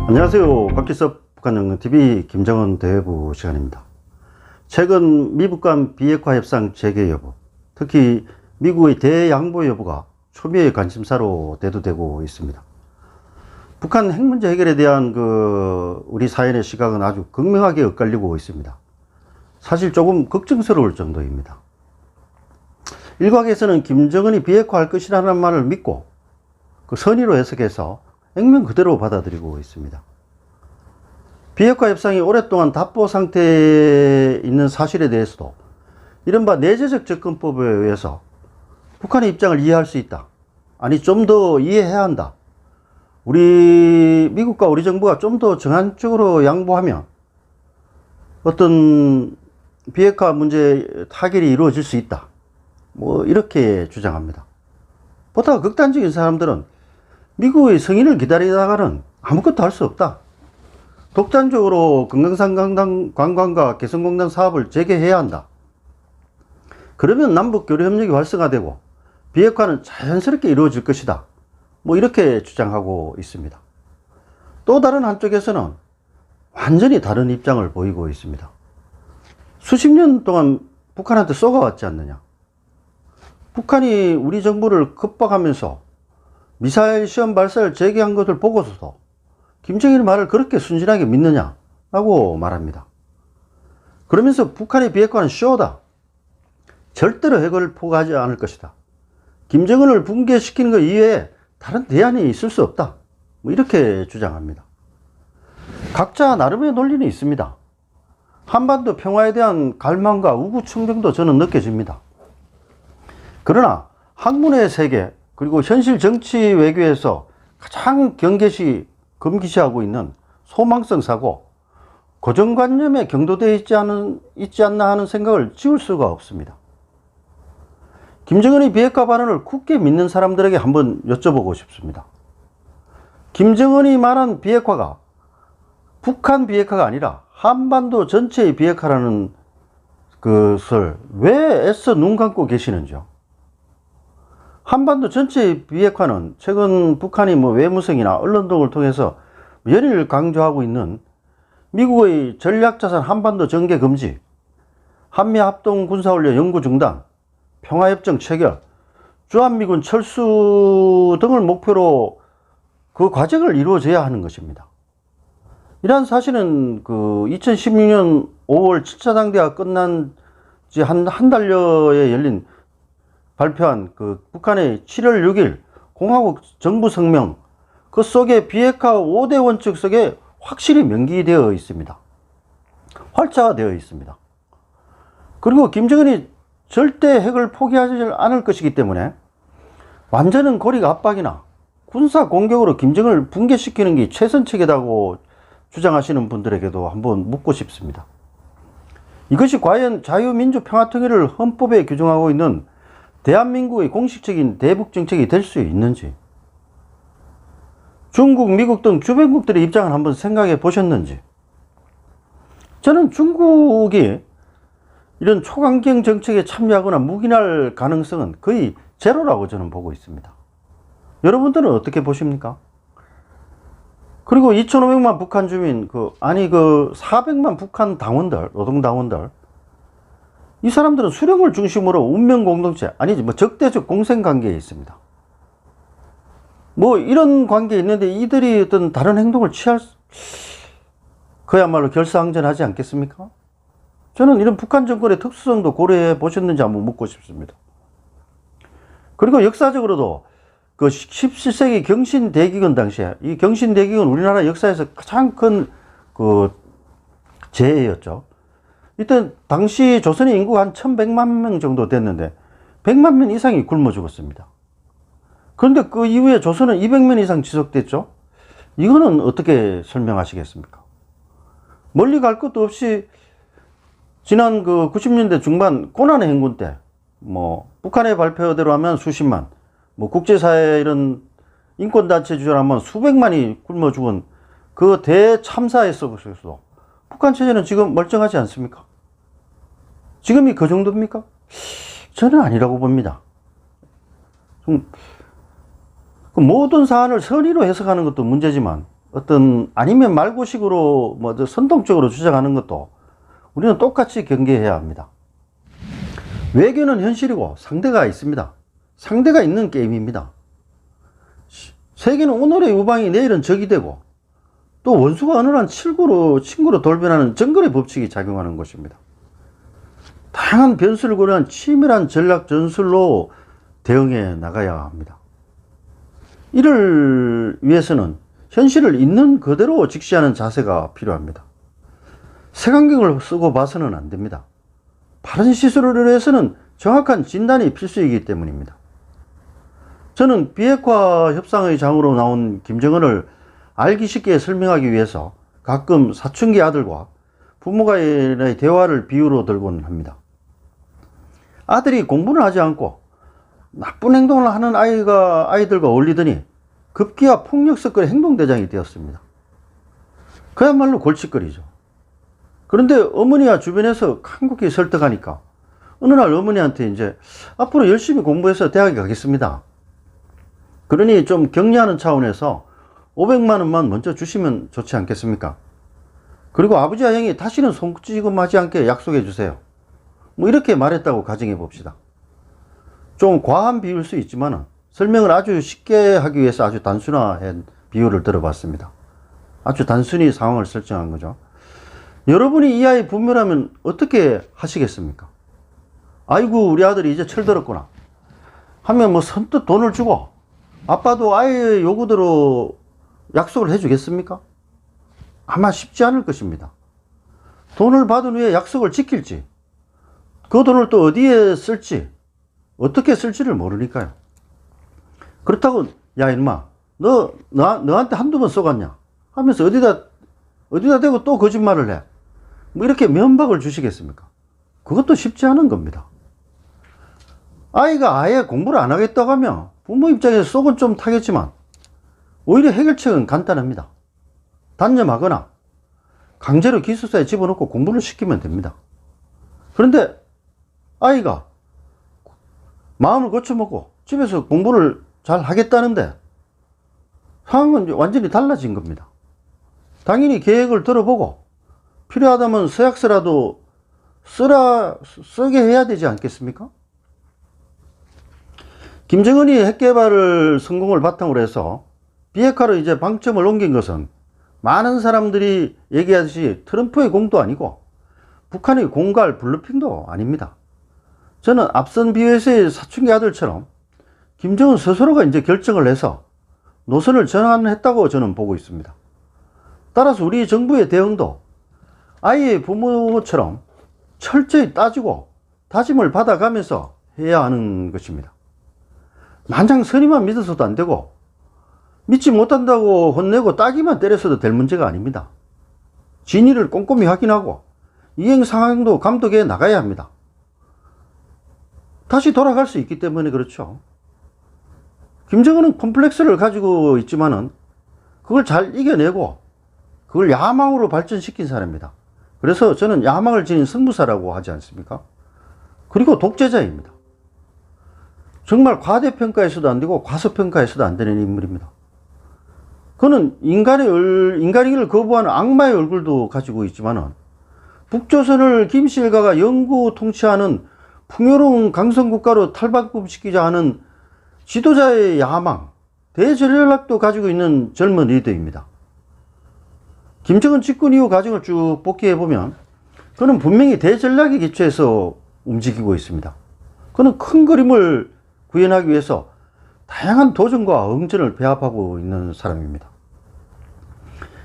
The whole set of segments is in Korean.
안녕하세요. 곽기섭 북한연구TV 김정은 대외부 시간입니다. 최근 미북 간 비핵화 협상 재개 여부, 특히 미국의 대양보 여부가 초미의 관심사로 대두되고 있습니다. 북한 핵 문제 해결에 대한 우리 사회의 시각은 아주 극명하게 엇갈리고 있습니다. 사실 조금 걱정스러울 정도입니다. 일각에서는 김정은이 비핵화할 것이라는 말을 믿고 선의로 해석해서 액면 그대로 받아들이고 있습니다. 비핵화 협상이 오랫동안 답보 상태에 있는 사실에 대해서도 이른바 내재적 접근법에 의해서 북한의 입장을 이해할 수 있다. 아니, 좀 더 이해해야 한다. 미국과 우리 정부가 좀 더 정한적으로 양보하면 어떤 비핵화 문제 타결이 이루어질 수 있다. 이렇게 주장합니다. 보다 극단적인 사람들은 미국의 승인을 기다리다가는 아무것도 할 수 없다. 독단적으로 금강산 관광과 개성공단 사업을 재개해야 한다. 그러면 남북 교류 협력이 활성화되고 비핵화는 자연스럽게 이루어질 것이다. 이렇게 주장하고 있습니다. 또 다른 한쪽에서는 완전히 다른 입장을 보이고 있습니다. 수십 년 동안 북한한테 쏘가왔지 않느냐. 북한이 우리 정부를 겁박하면서 미사일 시험 발사를 재개한 것을 보고서도 김정일의 말을 그렇게 순진하게 믿느냐라고 말합니다. 그러면서 북한의 비핵화는 쇼다. 절대로 핵을 포기하지 않을 것이다. 김정은을 붕괴시키는 것 이외에 다른 대안이 있을 수 없다. 이렇게 주장합니다. 각자 나름의 논리는 있습니다. 한반도 평화에 대한 갈망과 우구충정도 저는 느껴집니다. 그러나 학문의 세계 그리고 현실 정치 외교에서 가장 금기시하고 있는 소망성 사고, 고정관념에 경도되어 있지 않나 하는 생각을 지울 수가 없습니다. 김정은의 비핵화 발언을 굳게 믿는 사람들에게 한번 여쭤보고 싶습니다. 김정은이 말한 비핵화가 북한 비핵화가 아니라 한반도 전체의 비핵화라는 것을 왜 애써 눈 감고 계시는지요? 한반도 전체의 비핵화는 최근 북한이 외무성이나 언론 등을 통해서 연일 강조하고 있는 미국의 전략자산 한반도 전개 금지, 한미합동 군사훈련 연구 중단, 평화협정 체결, 주한미군 철수 등을 목표로 그 과정을 이루어져야 하는 것입니다. 이러한 사실은 2016년 5월 7차 당대가 끝난 지 한 달여에 발표한 북한의 7월 6일 공화국 정부 성명, 그 속에 비핵화 5대 원칙 속에 확실히 명기되어 있습니다. 활자화되어 있습니다. 그리고 김정은이 절대 핵을 포기하지 않을 것이기 때문에 완전한 고립 압박이나 군사 공격으로 김정은을 붕괴시키는 게 최선책이라고 주장하시는 분들에게도 한번 묻고 싶습니다. 이것이 과연 자유민주평화통일을 헌법에 규정하고 있는 대한민국의 공식적인 대북 정책이 될 수 있는지, 중국, 미국 등 주변국들의 입장을 한번 생각해 보셨는지, 저는 중국이 이런 초강경 정책에 참여하거나 묵인할 가능성은 거의 제로라고 저는 보고 있습니다. 여러분들은 어떻게 보십니까? 그리고 2,500만 북한 주민, 400만 북한 당원들, 노동당원들, 이 사람들은 수령을 중심으로 운명 공동체, 적대적 공생 관계에 있습니다. 이런 관계에 있는데 이들이 어떤 다른 행동을 그야말로 결사항전하지 않겠습니까? 저는 이런 북한 정권의 특수성도 고려해 보셨는지 한번 묻고 싶습니다. 그리고 역사적으로도 17세기 경신대기근 당시에, 이 경신대기근 우리나라 역사에서 가장 큰 재해였죠. 이때 당시 조선의 인구가 한 1100만 명 정도 됐는데 100만 명 이상이 굶어 죽었습니다. 그런데 그 이후에 조선은 200년 이상 지속됐죠. 이거는 어떻게 설명하시겠습니까? 멀리 갈 것도 없이 지난 90년대 중반 고난의 행군 때 북한의 발표대로 하면 수십만, 국제사회 이런 인권단체 주장하면 수백만이 굶어 죽은 그 대참사에서도 북한 체제는 지금 멀쩡하지 않습니까? 지금이 그 정도입니까? 저는 아니라고 봅니다. 모든 사안을 선의로 해석하는 것도 문제지만 어떤 아니면 말고식으로 뭐 선동적으로 주장하는 것도 우리는 똑같이 경계해야 합니다. 외교는 현실이고 상대가 있습니다. 상대가 있는 게임입니다. 세계는 오늘의 우방이 내일은 적이 되고 또 원수가 어느 날 친구로 돌변하는 정글의 법칙이 작용하는 것입니다. 다양한 변수를 고려한 치밀한 전략 전술로 대응해 나가야 합니다. 이를 위해서는 현실을 있는 그대로 직시하는 자세가 필요합니다. 색안경을 쓰고 봐서는 안 됩니다. 바른 시술을 위해서는 정확한 진단이 필수이기 때문입니다. 저는 비핵화 협상의 장으로 나온 김정은을 알기 쉽게 설명하기 위해서 가끔 사춘기 아들과 부모간의 대화를 비유로 들곤 합니다. 아들이 공부를 하지 않고 나쁜 행동을 하는 아이들과 어울리더니 급기야 폭력 섞을 행동대장이 되었습니다. 그야말로 골칫거리죠. 그런데 어머니와 주변에서 간곡히 설득하니까 어느 날 어머니한테 이제 앞으로 열심히 공부해서 대학에 가겠습니다. 그러니 좀 격려하는 차원에서 500만 원만 먼저 주시면 좋지 않겠습니까? 그리고 아버지와 형이 다시는 손찌검하지 않게 약속해 주세요. 뭐 이렇게 말했다고 가정해 봅시다. 좀 과한 비유일 수 있지만 설명을 아주 쉽게 하기 위해서 아주 단순한 비유를 들어봤습니다. 아주 단순히 상황을 설정한 거죠. 여러분이 이 아이 부모라면 어떻게 하시겠습니까? 아이고 우리 아들이 이제 철들었구나 하면 뭐 선뜻 돈을 주고 아빠도 아이의 요구대로 약속을 해주겠습니까? 아마 쉽지 않을 것입니다. 돈을 받은 후에 약속을 지킬지 그 돈을 또 어디에 쓸지 어떻게 쓸지를 모르니까요. 그렇다고 야 인마 너한테 한두 번 쏘갔냐 하면서 어디다 대고 또 거짓말을 해 뭐 이렇게 면박을 주시겠습니까? 그것도 쉽지 않은 겁니다. 아이가 아예 공부를 안 하겠다고 하면 부모 입장에서 속은 좀 타겠지만 오히려 해결책은 간단합니다. 단념하거나 강제로 기숙사에 집어넣고 공부를 시키면 됩니다. 그런데 아이가 마음을 고쳐먹고 집에서 공부를 잘 하겠다는데 상황은 완전히 달라진 겁니다. 당연히 계획을 들어보고 필요하다면 서약서라도 쓰게 해야 되지 않겠습니까? 김정은이 핵개발을 성공을 바탕으로 해서 비핵화로 이제 방점을 옮긴 것은 많은 사람들이 얘기하듯이 트럼프의 공도 아니고 북한의 공갈 블러핑도 아닙니다. 저는 앞선 비유에서의 사춘기 아들처럼 김정은 스스로가 이제 결정을 해서 노선을 전환했다고 저는 보고 있습니다. 따라서 우리 정부의 대응도 아이의 부모처럼 철저히 따지고 다짐을 받아가면서 해야 하는 것입니다. 만장 선의만 믿어서도 안 되고 믿지 못한다고 혼내고 따기만 때려서도 될 문제가 아닙니다. 진위를 꼼꼼히 확인하고 이행 상황도 감독해 나가야 합니다. 다시 돌아갈 수 있기 때문에 그렇죠. 김정은은 콤플렉스를 가지고 있지만은 그걸 잘 이겨내고 그걸 야망으로 발전시킨 사람입니다. 그래서 저는 야망을 지닌 승부사라고 하지 않습니까? 그리고 독재자입니다. 정말 과대평가해서도 안 되고 과소평가해서도 안 되는 인물입니다. 그는 인간이기를 거부하는 악마의 얼굴도 가지고 있지만은 북조선을 김씨 일가가 영구 통치하는 풍요로운 강성국가로 탈바꿈시키자 하는 지도자의 야망, 대전략도 가지고 있는 젊은 리더입니다. 김정은 집권 이후 과정을 쭉 복기해보면 그는 분명히 대전략에 기초해서 움직이고 있습니다. 그는 큰 그림을 구현하기 위해서 다양한 도전과 응전을 배합하고 있는 사람입니다.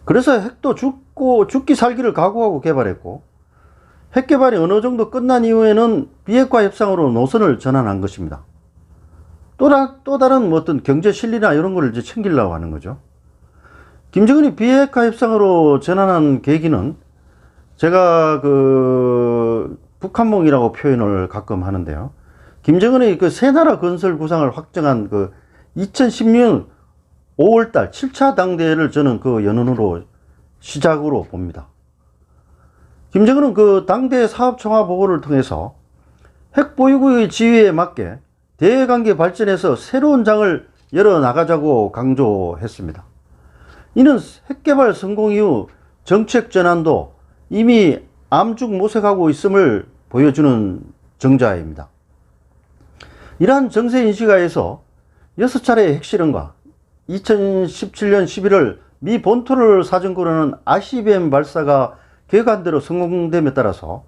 그래서 핵도 죽기 살기를 각오하고 개발했고 핵 개발이 어느 정도 끝난 이후에는 비핵화 협상으로 노선을 전환한 것입니다. 또 다른 뭐 어떤 경제 실리나 이런 걸 이제 챙기려고 하는 거죠. 김정은이 비핵화 협상으로 전환한 계기는 제가 북한몽이라고 표현을 가끔 하는데요. 김정은의 그 새나라 건설 구상을 확정한 2016년 5월달 7차 당대회를 저는 그 연원으로 시작으로 봅니다. 김정은은 그 당대 사업총화 보고를 통해서 핵보유국의 지위에 맞게 대외관계 발전에서 새로운 장을 열어나가자고 강조했습니다. 이는 핵개발 성공 이후 정책 전환도 이미 암죽 모색하고 있음을 보여주는 정자입니다. 이러한 정세 인식하에서 6차례의 핵실험과 2017년 11월 미 본토를 사정거로 하는 ICBM 발사가 계획안대로 성공됨에 따라서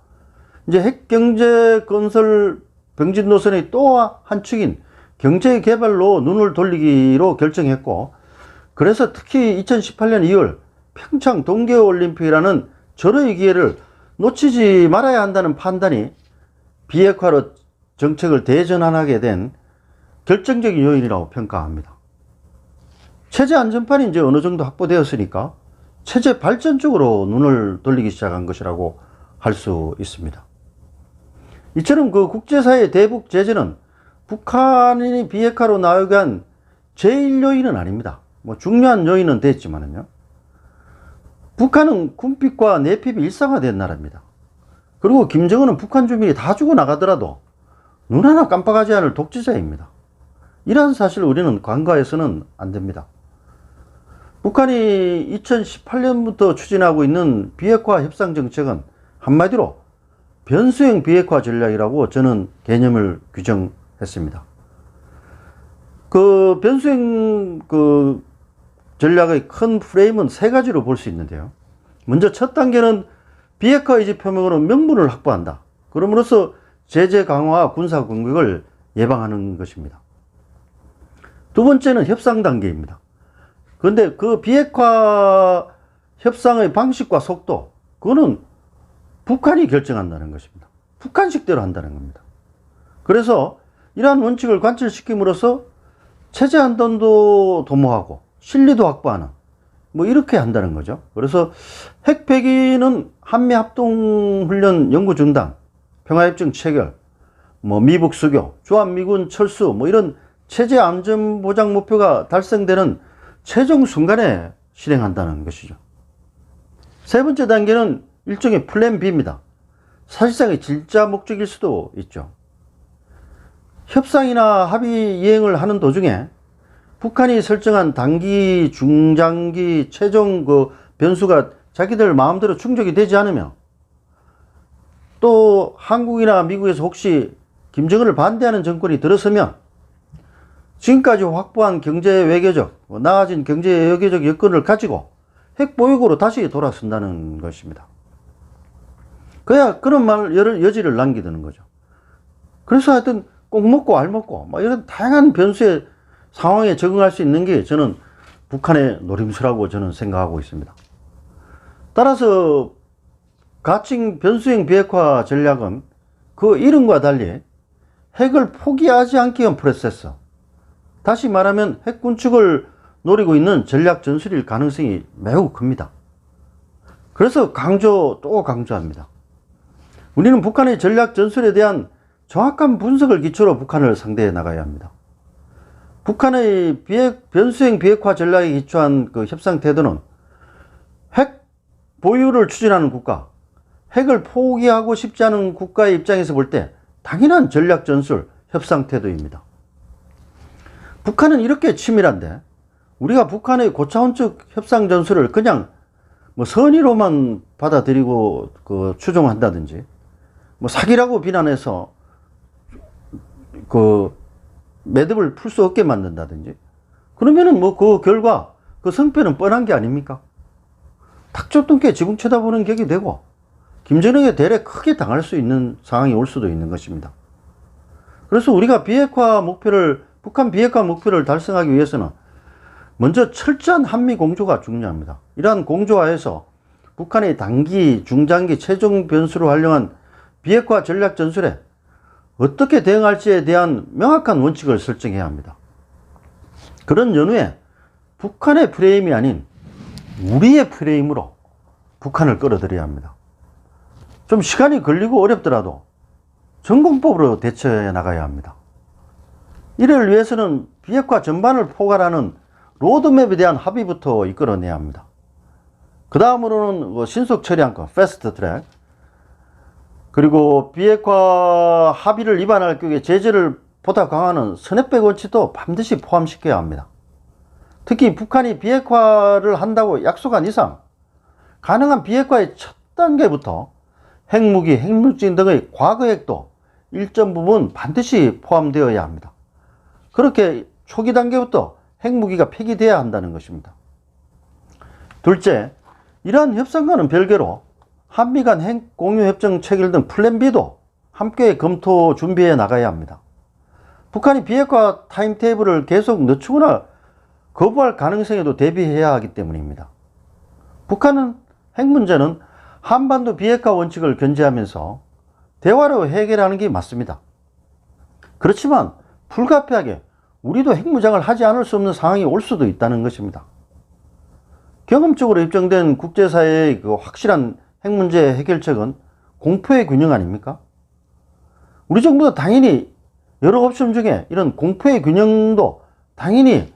이제 핵경제 건설 병진 노선의 또 한 축인 경제 개발로 눈을 돌리기로 결정했고, 그래서 특히 2018년 2월 평창 동계올림픽이라는 절호의 기회를 놓치지 말아야 한다는 판단이 비핵화로 정책을 대전환하게 된 결정적인 요인이라고 평가합니다. 체제 안전판이 이제 어느 정도 확보되었으니까 체제 발전 쪽으로 눈을 돌리기 시작한 것이라고 할 수 있습니다. 이처럼 그 국제사회의 대북 제재는 북한이 비핵화로 나오게 한 제1 요인은 아닙니다. 뭐 중요한 요인은 됐지만은요. 북한은 군핍과 내핍이 일상화된 나라입니다. 그리고 김정은은 북한 주민이 다 죽어 나가더라도 눈 하나 깜빡하지 않을 독재자입니다. 이러한 사실을 우리는 간과해서는 안 됩니다. 북한이 2018년부터 추진하고 있는 비핵화 협상 정책은 한마디로 변수형 비핵화 전략이라고 저는 개념을 규정했습니다. 그 변수형 전략의 큰 프레임은 세 가지로 볼 수 있는데요. 먼저 첫 단계는 비핵화 의지 표명으로 명분을 확보한다. 그럼으로써 제재 강화와 군사 공격을 예방하는 것입니다. 두 번째는 협상 단계입니다. 그런데 그 비핵화 협상의 방식과 속도, 그거는 북한이 결정한다는 것입니다. 북한식대로 한다는 겁니다. 그래서 이러한 원칙을 관철시킴으로써 체제 안전도 도모하고 실리도 확보하는 뭐 이렇게 한다는 거죠. 그래서 핵 폐기는 한미합동훈련 연구 중단, 평화협정 체결, 뭐 미북 수교, 주한미군 철수, 뭐 이런 체제 안전 보장 목표가 달성되는 최종 순간에 실행한다는 것이죠. 세 번째 단계는 일종의 플랜 B입니다. 사실상의 진짜 목적일 수도 있죠. 협상이나 합의 이행을 하는 도중에 북한이 설정한 단기, 중장기, 최종 변수가 자기들 마음대로 충족이 되지 않으면, 또 한국이나 미국에서 혹시 김정은을 반대하는 정권이 들어서면 지금까지 확보한 경제 외교적, 나아진 경제 외교적 여건을 가지고 핵 보유국으로 다시 돌아선다는 것입니다. 그래야 그런 여지를 남기는 거죠. 그래서 하여튼 꼭 먹고 알 먹고 이런 다양한 변수의 상황에 적응할 수 있는 게 저는 북한의 노림수라고 저는 생각하고 있습니다. 따라서 가칭 변수형 비핵화 전략은 그 이름과 달리 핵을 포기하지 않기 위한 프로세스, 다시 말하면 핵 군축을 노리고 있는 전략 전술일 가능성이 매우 큽니다. 그래서 또 강조합니다. 우리는 북한의 전략 전술에 대한 정확한 분석을 기초로 북한을 상대해 나가야 합니다. 북한의 변수형 비핵화 전략에 기초한 그 협상 태도는 핵 보유를 추진하는 국가, 핵을 포기하고 싶지 않은 국가의 입장에서 볼 때 당연한 전략 전술, 협상 태도입니다. 북한은 이렇게 치밀한데 우리가 북한의 고차원적 협상 전술을 그냥 선의로만 받아들이고 추종한다든지, 사기라고 비난해서 매듭을 풀 수 없게 만든다든지, 그러면은 그 결과, 그 성패는 뻔한 게 아닙니까? 탁 쫓던 게 지붕 쳐다보는 격이 되고 김정은에게 대래 크게 당할 수 있는 상황이 올 수도 있는 것입니다. 그래서 우리가 북한 비핵화 목표를 달성하기 위해서는 먼저 철저한 한미 공조가 중요합니다. 이러한 공조하에서 북한의 단기, 중장기, 최종 변수로 활용한 비핵화 전략 전술에 어떻게 대응할지에 대한 명확한 원칙을 설정해야 합니다. 그런 연후에 북한의 프레임이 아닌 우리의 프레임으로 북한을 끌어들여야 합니다. 좀 시간이 걸리고 어렵더라도 전공법으로 대처해 나가야 합니다. 이를 위해서는 비핵화 전반을 포괄하는 로드맵에 대한 합의부터 이끌어내야 합니다. 그 다음으로는 신속 처리안건, 패스트 트랙, 그리고 비핵화 합의를 위반할 경우에 제재를 보다 강화하는 선회백 원칙도 반드시 포함시켜야 합니다. 특히 북한이 비핵화를 한다고 약속한 이상 가능한 비핵화의 첫 단계부터 핵무기, 핵물질 등의 과거핵도 일정 부분 반드시 포함되어야 합니다. 그렇게 초기 단계부터 핵무기가 폐기되어야 한다는 것입니다. 둘째, 이러한 협상과는 별개로 한미 간 핵 공유 협정 체결 등 플랜 B도 함께 검토 준비해 나가야 합니다. 북한이 비핵화 타임테이블을 계속 늦추거나 거부할 가능성에도 대비해야 하기 때문입니다. 북한은 핵 문제는 한반도 비핵화 원칙을 견지하면서 대화로 해결하는 게 맞습니다. 그렇지만 불가피하게 우리도 핵무장을 하지 않을 수 없는 상황이 올 수도 있다는 것입니다. 경험적으로 입증된 국제사회의 그 확실한 핵 문제 해결책은 공포의 균형 아닙니까? 우리 정부도 당연히 여러 옵션 중에 이런 공포의 균형도 당연히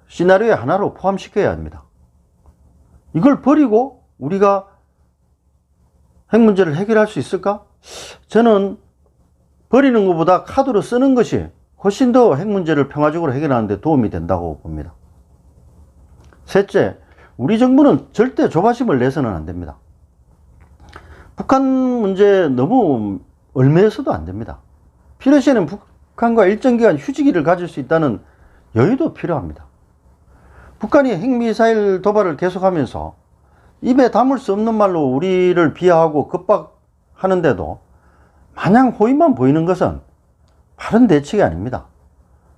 시나리오의 하나로 포함시켜야 합니다. 이걸 버리고 우리가 핵 문제를 해결할 수 있을까? 저는 버리는 것보다 카드로 쓰는 것이 훨씬 더 핵 문제를 평화적으로 해결하는 데 도움이 된다고 봅니다. 셋째, 우리 정부는 절대 조바심을 내서는 안 됩니다. 북한 문제 너무 얽매여서도 안 됩니다. 필요시에는 북한과 일정 기간 휴지기를 가질 수 있다는 여유도 필요합니다. 북한이 핵미사일 도발을 계속하면서 입에 담을 수 없는 말로 우리를 비하하고 겁박하는데도 마냥 호의만 보이는 것은 바른 대책이 아닙니다.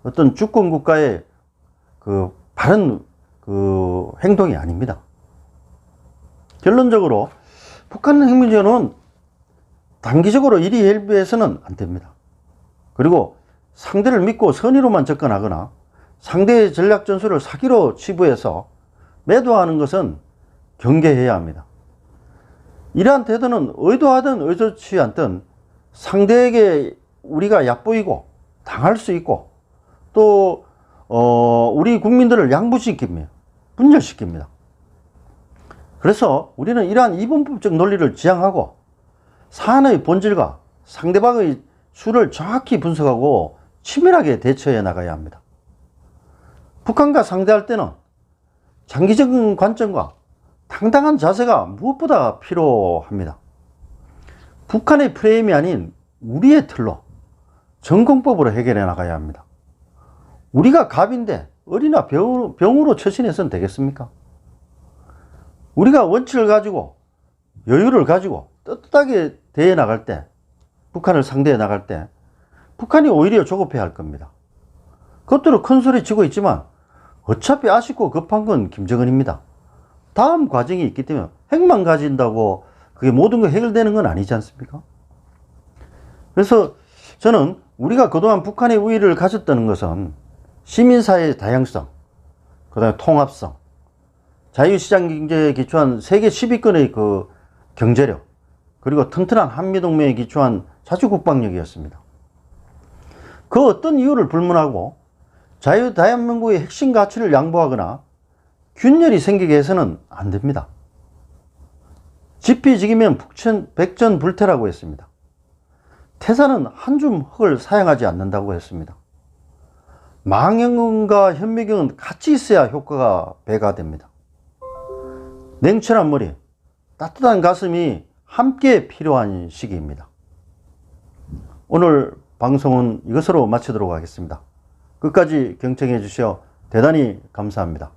어떤 주권 국가의 바른 행동이 아닙니다. 결론적으로 북한 핵 문제는 단기적으로 일이 help해서는 안 됩니다. 그리고 상대를 믿고 선의로만 접근하거나 상대의 전략 전술을 사기로 치부해서 매도하는 것은 경계해야 합니다. 이러한 태도는 의도하든 의도치 않든 상대에게 우리가 얕보이고 당할 수 있고 또 우리 국민들을 양보시킵니다. 분열시킵니다. 그래서 우리는 이러한 이분법적 논리를 지향하고 사안의 본질과 상대방의 수를 정확히 분석하고 치밀하게 대처해 나가야 합니다. 북한과 상대할 때는 장기적인 관점과 당당한 자세가 무엇보다 필요합니다. 북한의 프레임이 아닌 우리의 틀로 전공법으로 해결해 나가야 합니다. 우리가 갑인데 어리나 병으로 처신해서는 되겠습니까? 우리가 원칙을 가지고 여유를 가지고 떳떳하게 대해 나갈 때, 북한을 상대해 나갈 때 북한이 오히려 조급해 할 겁니다. 겉으로 큰 소리 치고 있지만 어차피 아쉽고 급한 건 김정은입니다. 다음 과정이 있기 때문에 핵만 가진다고 그게 모든 게 해결되는 건 아니지 않습니까? 그래서 저는 우리가 그동안 북한의 우위를 가졌다는 것은 시민사회의 다양성, 그 다음에 통합성, 자유시장 경제에 기초한 세계 10위권의 그 경제력, 그리고 튼튼한 한미동맹에 기초한 자주국방력이었습니다. 그 어떤 이유를 불문하고 자유다양민국의 핵심 가치를 양보하거나 균열이 생기게 해서는 안 됩니다. 지피지기면 백전불태라고 했습니다. 태사는 한 줌 흙을 사용하지 않는다고 했습니다. 망형과 현미경은 같이 있어야 효과가 배가 됩니다. 냉철한 머리, 따뜻한 가슴이 함께 필요한 시기입니다. 오늘 방송은 이것으로 마치도록 하겠습니다. 끝까지 경청해 주셔 대단히 감사합니다.